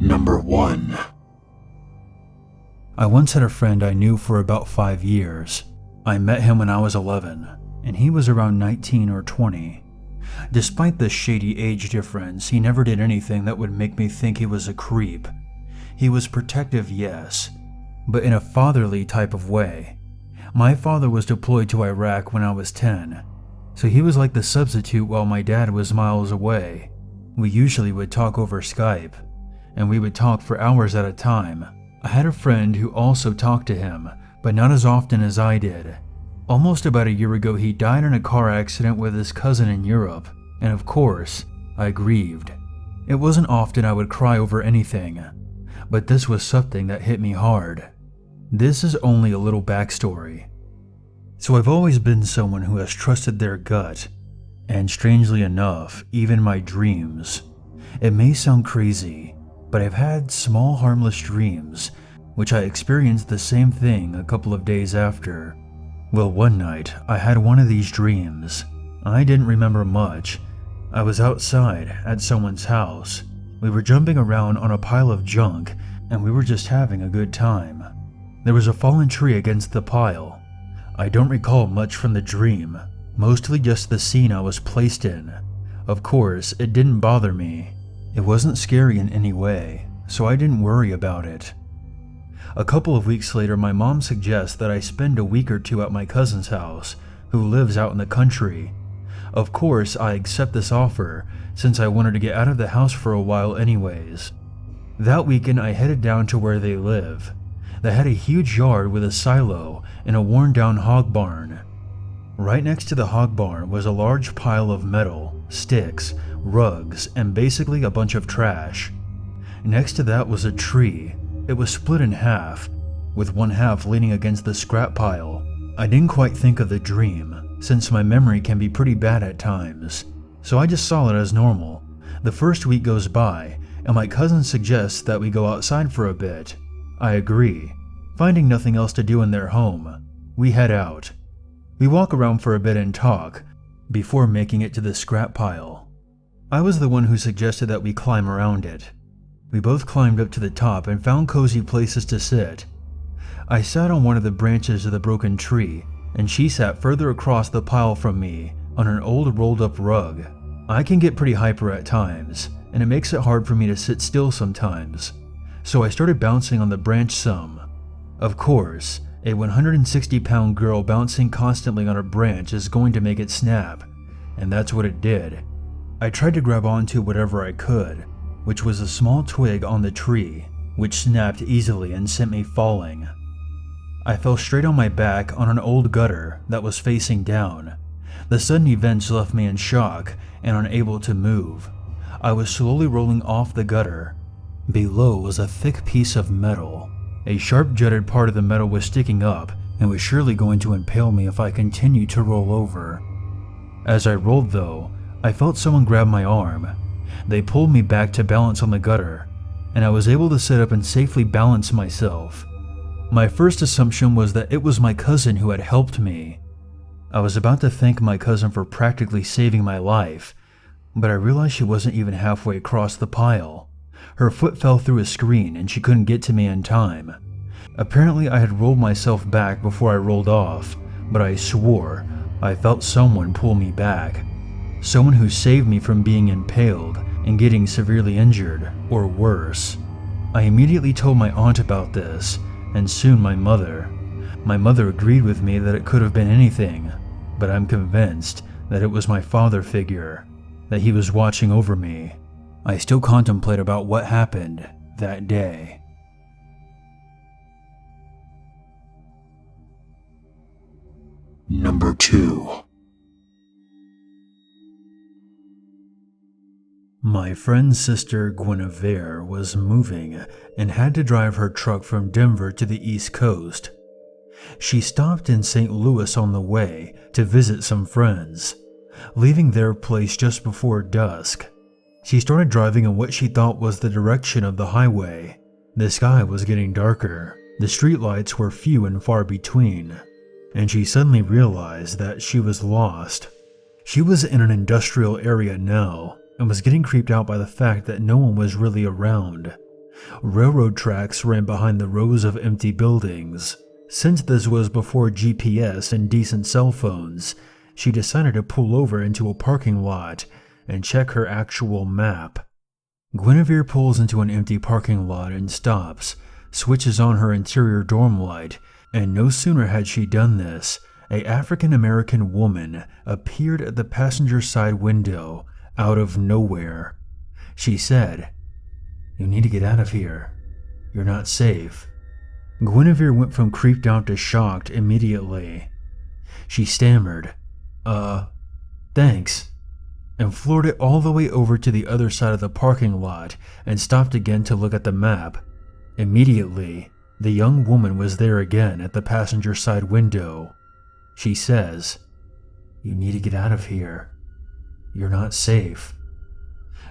Number 1. I once had a friend I knew for about 5 years. I met him when I was 11, and he was around 19 or 20. Despite the shady age difference, he never did anything that would make me think he was a creep. He was protective, yes, but in a fatherly type of way. My father was deployed to Iraq when I was 10, so he was like the substitute while my dad was miles away. We usually would talk over Skype, and we would talk for hours at a time. I had a friend who also talked to him, but not as often as I did. Almost about a year ago, he died in a car accident with his cousin in Europe, and of course, I grieved. It wasn't often I would cry over anything, but this was something that hit me hard. This is only a little backstory. So I've always been someone who has trusted their gut, and strangely enough, even my dreams. It may sound crazy, but I've had small harmless dreams, which I experienced the same thing a couple of days after. Well, one night, I had one of these dreams. I didn't remember much. I was outside at someone's house. We were jumping around on a pile of junk, and we were just having a good time. There was a fallen tree against the pile. I don't recall much from the dream, mostly just the scene I was placed in. Of course, it didn't bother me. It wasn't scary in any way, so I didn't worry about it. A couple of weeks later, my mom suggests that I spend a week or two at my cousin's house, who lives out in the country. Of course, I accept this offer, since I wanted to get out of the house for a while anyways. That weekend, I headed down to where they live. They had a huge yard with a silo and a worn-down hog barn. Right next to the hog barn was a large pile of metal, sticks, rugs, and basically a bunch of trash. Next to that was a tree. It was split in half, with one half leaning against the scrap pile. I didn't quite think of the dream, since my memory can be pretty bad at times, so I just saw it as normal. The first week goes by, and my cousin suggests that we go outside for a bit. I agree. Finding nothing else to do in their home, we head out. We walk around for a bit and talk, before making it to the scrap pile. I was the one who suggested that we climb around it. We both climbed up to the top and found cozy places to sit. I sat on one of the branches of the broken tree, and she sat further across the pile from me on an old rolled up rug. I can get pretty hyper at times, and it makes it hard for me to sit still sometimes, so I started bouncing on the branch some. Of course, a 160-pound girl bouncing constantly on a branch is going to make it snap, and that's what it did. I tried to grab onto whatever I could, which was a small twig on the tree, which snapped easily and sent me falling. I fell straight on my back on an old gutter that was facing down. The sudden events left me in shock and unable to move. I was slowly rolling off the gutter. Below was a thick piece of metal. A sharp jutted part of the metal was sticking up and was surely going to impale me if I continued to roll over. As I rolled though, I felt someone grab my arm. They pulled me back to balance on the gutter, and I was able to sit up and safely balance myself. My first assumption was that it was my cousin who had helped me. I was about to thank my cousin for practically saving my life, but I realized she wasn't even halfway across the pile. Her foot fell through a screen and she couldn't get to me in time. Apparently I had rolled myself back before I rolled off, but I swore I felt someone pull me back. Someone who saved me from being impaled and getting severely injured, or worse. I immediately told my aunt about this, and soon my mother. My mother agreed with me that it could have been anything, but I'm convinced that it was my father figure, that he was watching over me. I still contemplate about what happened that day. Number 2. My friend's sister Guinevere was moving and had to drive her truck from Denver to the East Coast. She stopped in St. Louis on the way to visit some friends, leaving their place just before dusk. She started driving in what she thought was the direction of the highway. The sky was getting darker, the streetlights were few and far between, and she suddenly realized that she was lost. She was in an industrial area now, and was getting creeped out by the fact that no one was really around. Railroad tracks ran behind the rows of empty buildings. Since this was before GPS and decent cell phones, she decided to pull over into a parking lot and check her actual map. Guinevere pulls into an empty parking lot and stops, switches on her interior dorm light, and no sooner had she done this, an African-American woman appeared at the passenger side window out of nowhere. She said, "You need to get out of here. You're not safe." Guinevere went from creeped out to shocked immediately. She stammered, thanks," and floored it all the way over to the other side of the parking lot and stopped again to look at the map. Immediately, the young woman was there again at the passenger side window. She says, "You need to get out of here. You're not safe."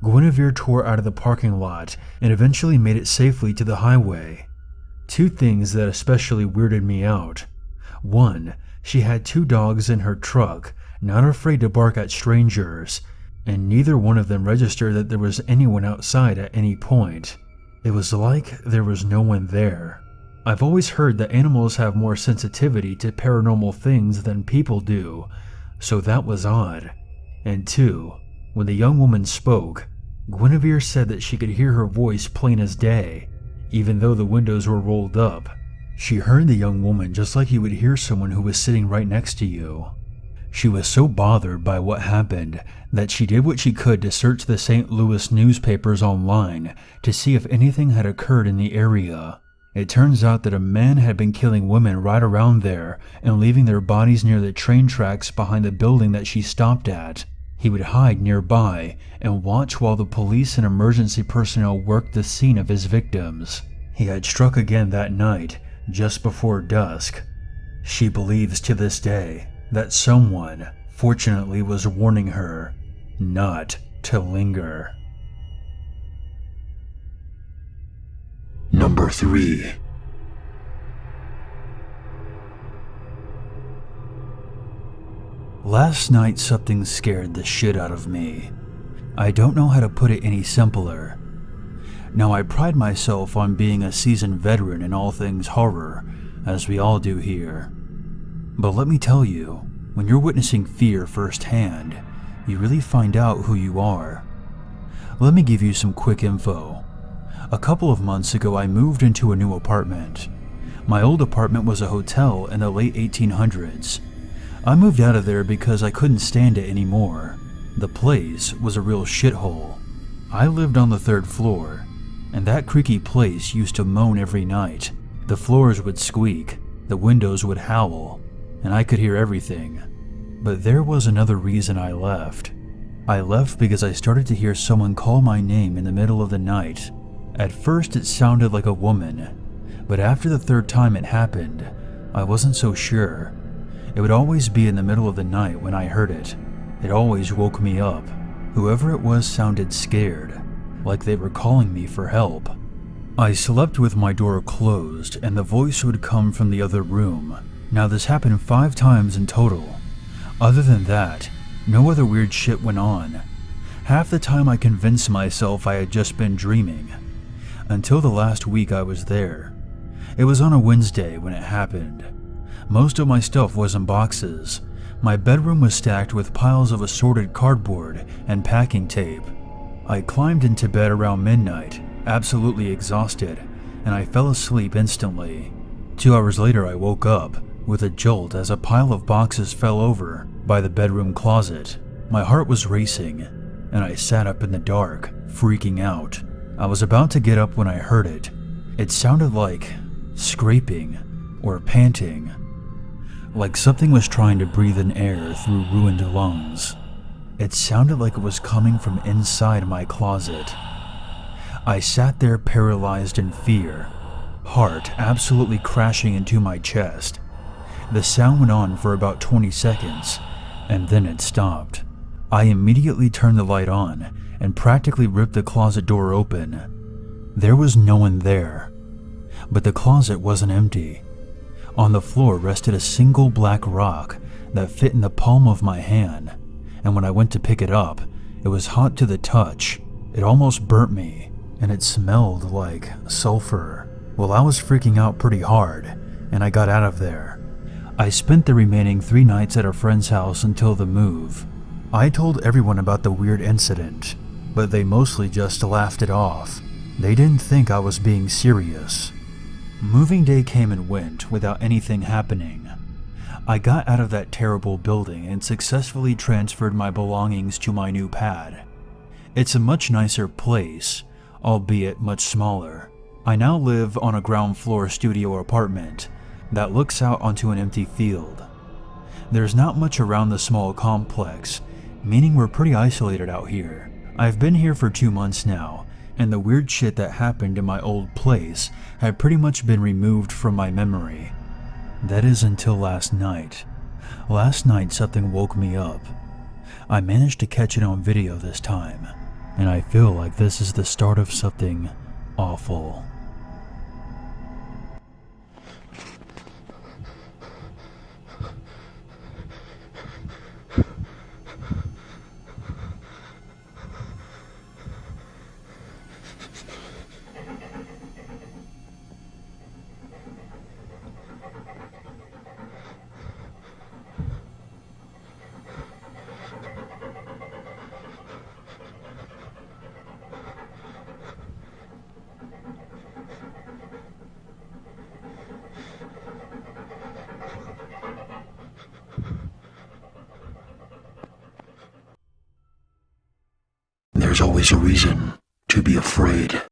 Guinevere tore out of the parking lot and eventually made it safely to the highway. Two things that especially weirded me out. One, she had 2 dogs in her truck, not afraid to bark at strangers, and neither one of them registered that there was anyone outside at any point. It was like there was no one there. I've always heard that animals have more sensitivity to paranormal things than people do, so that was odd. And 2, when the young woman spoke, Guinevere said that she could hear her voice plain as day, even though the windows were rolled up. She heard the young woman just like you would hear someone who was sitting right next to you. She was so bothered by what happened that she did what she could to search the St. Louis newspapers online to see if anything had occurred in the area. It turns out that a man had been killing women right around there and leaving their bodies near the train tracks behind the building that she stopped at. He would hide nearby and watch while the police and emergency personnel worked the scene of his victims. He had struck again that night, just before dusk. She believes to this day that someone, fortunately, was warning her not to linger. Number 3. Last night something scared the shit out of me. I don't know how to put it any simpler. Now, I pride myself on being a seasoned veteran in all things horror, as we all do here. But let me tell you, when you're witnessing fear firsthand, you really find out who you are. Let me give you some quick info. A couple of months ago, I moved into a new apartment. My old apartment was a hotel in the late 1800s. I moved out of there because I couldn't stand it anymore. The place was a real shithole. I lived on the 3rd floor, and that creaky place used to moan every night. The floors would squeak, the windows would howl, and I could hear everything. But there was another reason I left. I left because I started to hear someone call my name in the middle of the night. At first it sounded like a woman, but after the 3rd time it happened, I wasn't so sure. It would always be in the middle of the night when I heard it. It always woke me up. Whoever it was sounded scared, like they were calling me for help. I slept with my door closed and the voice would come from the other room. Now this happened 5 times in total. Other than that, no other weird shit went on. Half the time I convinced myself I had just been dreaming. Until the last week I was there. It was on a Wednesday when it happened. Most of my stuff was in boxes. My bedroom was stacked with piles of assorted cardboard and packing tape. I climbed into bed around midnight, absolutely exhausted, and I fell asleep instantly. 2 hours later I woke up with a jolt as a pile of boxes fell over by the bedroom closet. My heart was racing, and I sat up in the dark, freaking out. I was about to get up when I heard it. It sounded like scraping or panting, like something was trying to breathe in air through ruined lungs. It sounded like it was coming from inside my closet. I sat there paralyzed in fear, heart absolutely crashing into my chest. The sound went on for about 20 seconds, and then it stopped. I immediately turned the light on and practically ripped the closet door open. There was no one there, but the closet wasn't empty. On the floor rested a single black rock that fit in the palm of my hand, and when I went to pick it up, it was hot to the touch. It almost burnt me, and it smelled like sulfur. Well, I was freaking out pretty hard, and I got out of there. I spent the remaining 3 nights at a friend's house until the move. I told everyone about the weird incident, but they mostly just laughed it off. They didn't think I was being serious. Moving day came and went without anything happening. I got out of that terrible building and successfully transferred my belongings to my new pad. It's a much nicer place, albeit much smaller. I now live on a ground floor studio apartment that looks out onto an empty field. There's not much around the small complex, meaning we're pretty isolated out here. I've been here for 2 months now, and the weird shit that happened in my old place had pretty much been removed from my memory. That is until last night. Last night something woke me up. I managed to catch it on video this time, and I feel like this is the start of something awful. There's always a reason to be afraid.